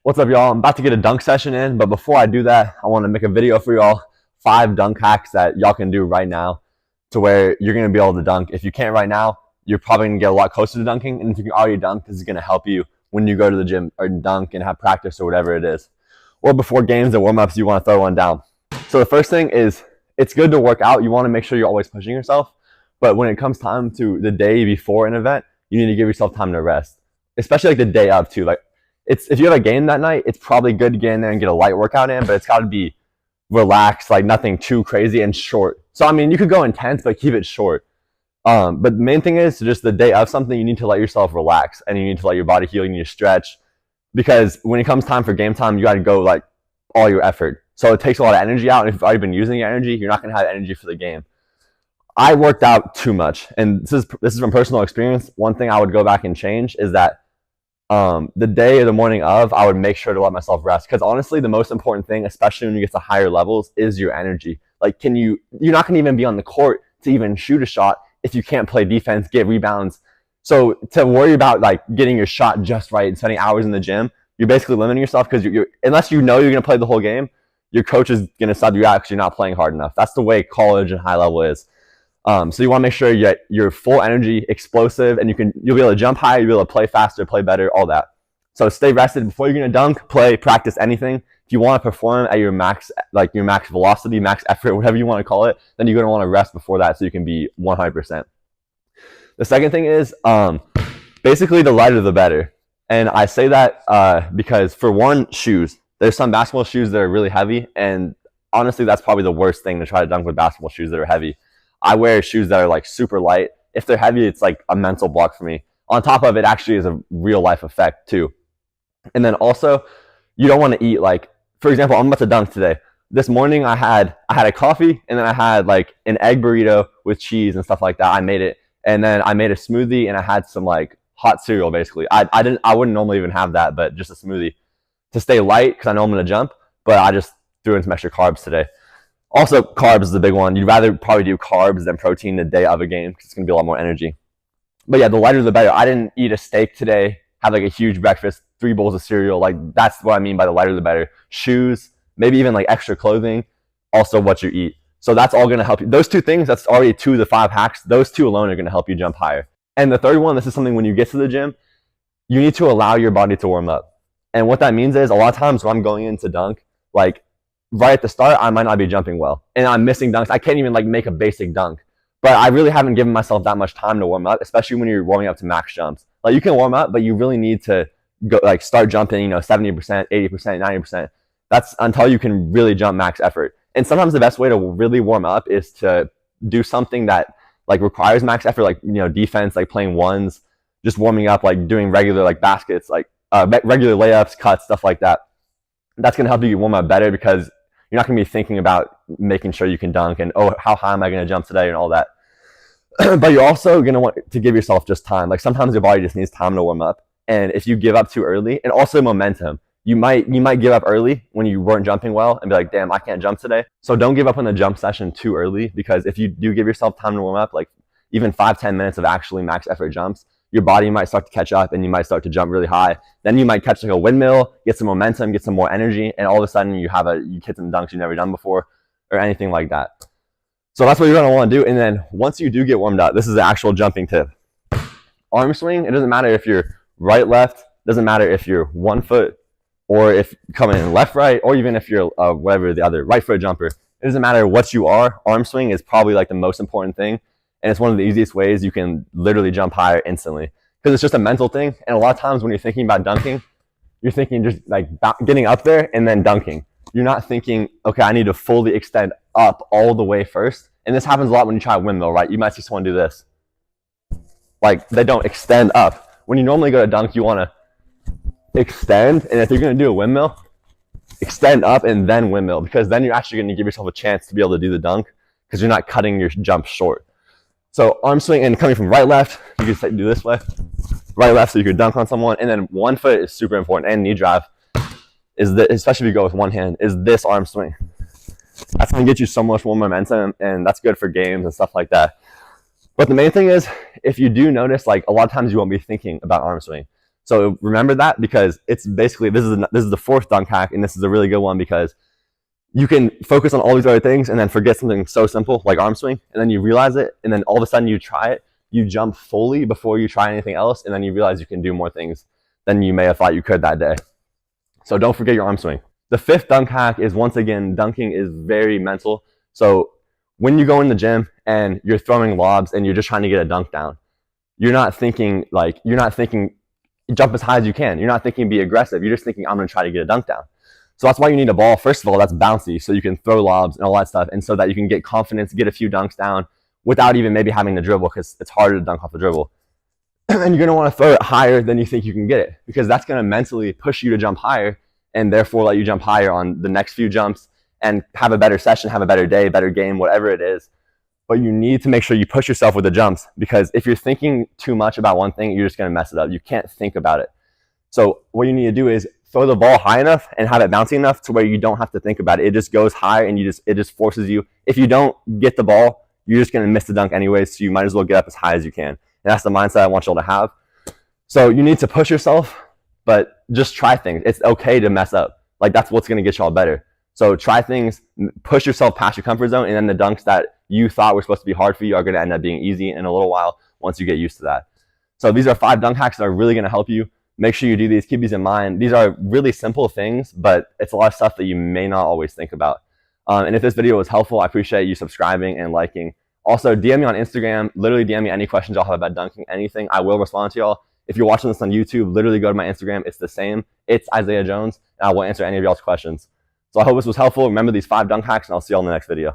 What's up, y'all? I'm about to get a dunk session in, but before I do that, I want to make a video for y'all. 5 dunk hacks that y'all can do right now to where you're going to be able to dunk. If you can't right now, you're probably going to get a lot closer to dunking. And if you can already dunk, this is going to help you when you go to the gym or dunk and have practice or whatever it is. Or before games and warm-ups, you want to throw one down. So the first thing is, it's good to work out. You want to make sure you're always pushing yourself. But when it comes time to the day before an event, you need to give yourself time to rest. Especially like the day of too. Like, if you have a game that night, it's probably good to get in there and get a light workout in, but it's got to be relaxed, like nothing too crazy and short. So, I mean, you could go intense, but keep it short. But the main thing is just the day of something, you need to let yourself relax and you need to let your body heal. You need to stretch because when it comes time for game time, you got to go like all your effort. So it takes a lot of energy out. And if you've already been using your energy, you're not going to have energy for the game. I worked out too much. And this is from personal experience. One thing I would go back and change is that the day or the morning of, I would make sure to let myself rest. Because honestly, the most important thing, especially when you get to higher levels, is your energy. Like, you're not going to even be on the court to even shoot a shot if you can't play defense, get rebounds. So to worry about like getting your shot just right and spending hours in the gym, you're basically limiting yourself because unless you know you're going to play the whole game, your coach is going to sub you out because you're not playing hard enough. That's the way college and high level is. So you want to make sure you're full energy, explosive, and you'll be able to jump higher, you'll be able to play faster, play better, all that. So stay rested before you're going to dunk, play, practice anything. If you want to perform at your max, like your max velocity, max effort, whatever you want to call it, then you're going to want to rest before that so you can be 100%. The second thing is basically the lighter the better. And I say that because for one, shoes. There's some basketball shoes that are really heavy, and honestly, that's probably the worst thing to try to dunk with basketball shoes that are heavy. I wear shoes that are like super light. If they're heavy, it's like a mental block for me. On top of it, actually is a real life effect too. And then also, you don't want to eat like, for example, I'm about to dunk today. This morning I had a coffee and then I had like an egg burrito with cheese and stuff like that. I made it, and then I made a smoothie and I had some like hot cereal basically. I wouldn't normally even have that, but just a smoothie to stay light because I know I'm gonna jump. But I just threw in some extra carbs today. Also, carbs is the big one. You'd rather probably do carbs than protein the day of a game because it's going to be a lot more energy. But yeah, the lighter the better. I didn't eat a steak today, have like a huge breakfast, 3 bowls of cereal. Like, that's what I mean by the lighter the better. Shoes, maybe even like extra clothing, also what you eat. So that's all going to help you. Those 2 things, that's already 2 of the 5 hacks. Those 2 alone are going to help you jump higher. And the third one, this is something when you get to the gym, you need to allow your body to warm up. And what that means is a lot of times when I'm going into dunk, like, right at the start, I might not be jumping well. And I'm missing dunks. I can't even like make a basic dunk. But I really haven't given myself that much time to warm up, especially when you're warming up to max jumps. Like, you can warm up, but you really need to go like start jumping, 70%, 80%, 90%. That's until you can really jump max effort. And sometimes the best way to really warm up is to do something that like requires max effort, like, defense, like playing ones, just warming up, like doing regular like baskets, like regular layups, cuts, stuff like that. That's going to help you warm up better because you're not going to be thinking about making sure you can dunk and, oh, how high am I going to jump today and all that. But you're also going to want to give yourself just time. Like, sometimes your body just needs time to warm up. And if you give up too early, and also momentum, you might give up early when you weren't jumping well and be like, damn, I can't jump today. So don't give up on the jump session too early, because if you do give yourself time to warm up, like even 5-10 minutes of actually max effort jumps, your body might start to catch up and you might start to jump really high. Then you might catch like a windmill, get some momentum, get some more energy, and all of a sudden you hit some dunks you've never done before or anything like that. So that's what you're going to want to do. And then once you do get warmed up, this is the actual jumping tip. Arm swing, it doesn't matter if you're right, left, doesn't matter if you're 1 foot or if coming in left, right, or even if you're whatever the other right foot jumper. It doesn't matter what you are. Arm swing is probably like the most important thing. And it's one of the easiest ways you can literally jump higher instantly, because it's just a mental thing. And a lot of times when you're thinking about dunking, you're thinking just like getting up there and then dunking. You're not thinking, okay, I need to fully extend up all the way first. And this happens a lot when you try a windmill, right? You might see someone do this. Like, they don't extend up. When you normally go to dunk, you want to extend. And if you're going to do a windmill, extend up and then windmill, because then you're actually going to give yourself a chance to be able to do the dunk because you're not cutting your jump short. So arm swing and coming from right, left, you can do this way, right, left, so you can dunk on someone. And then 1 foot is super important, and knee drive is especially if you go with one hand, is this arm swing. That's going to get you so much more momentum, and that's good for games and stuff like that. But the main thing is, if you do notice, like, a lot of times you won't be thinking about arm swing. So remember that, because it's basically, this is the fourth dunk hack, and this is a really good one because you can focus on all these other things and then forget something so simple like arm swing, and then you realize it, and then all of a sudden you try it, you jump fully before you try anything else, and then you realize you can do more things than you may have thought you could that day. So don't forget your arm swing. The fifth dunk hack is, once again, dunking is very mental. So when you go in the gym and you're throwing lobs and you're just trying to get a dunk down, you're not thinking jump as high as you can. You're not thinking be aggressive. You're just thinking, I'm going to try to get a dunk down. So that's why you need a ball, first of all, that's bouncy, so you can throw lobs and all that stuff, and so that you can get confidence, get a few dunks down without even maybe having to dribble, because it's harder to dunk off the dribble. And you're going to want to throw it higher than you think you can get it, because that's going to mentally push you to jump higher, and therefore let you jump higher on the next few jumps and have a better session, have a better day, better game, whatever it is. But you need to make sure you push yourself with the jumps, because if you're thinking too much about one thing, you're just going to mess it up. You can't think about it. So what you need to do is throw the ball high enough and have it bouncy enough to where you don't have to think about it. It just goes high, and it just forces you. If you don't get the ball, you're just going to miss the dunk anyway, so you might as well get up as high as you can. And that's the mindset I want y'all to have. So you need to push yourself, but just try things. It's okay to mess up. Like, that's what's going to get y'all better. So try things, push yourself past your comfort zone, and then the dunks that you thought were supposed to be hard for you are going to end up being easy in a little while once you get used to that. So these are 5 dunk hacks that are really going to help you. Make sure you do these. Keep these in mind. These are really simple things, but it's a lot of stuff that you may not always think about. And if this video was helpful, I appreciate you subscribing and liking. Also, DM me on Instagram. Literally DM me any questions y'all have about dunking, anything. I will respond to y'all. If you're watching this on YouTube, literally go to my Instagram. It's the same. It's Isaiah Jones, and I will answer any of y'all's questions. So I hope this was helpful. Remember these 5 dunk hacks, and I'll see y'all in the next video.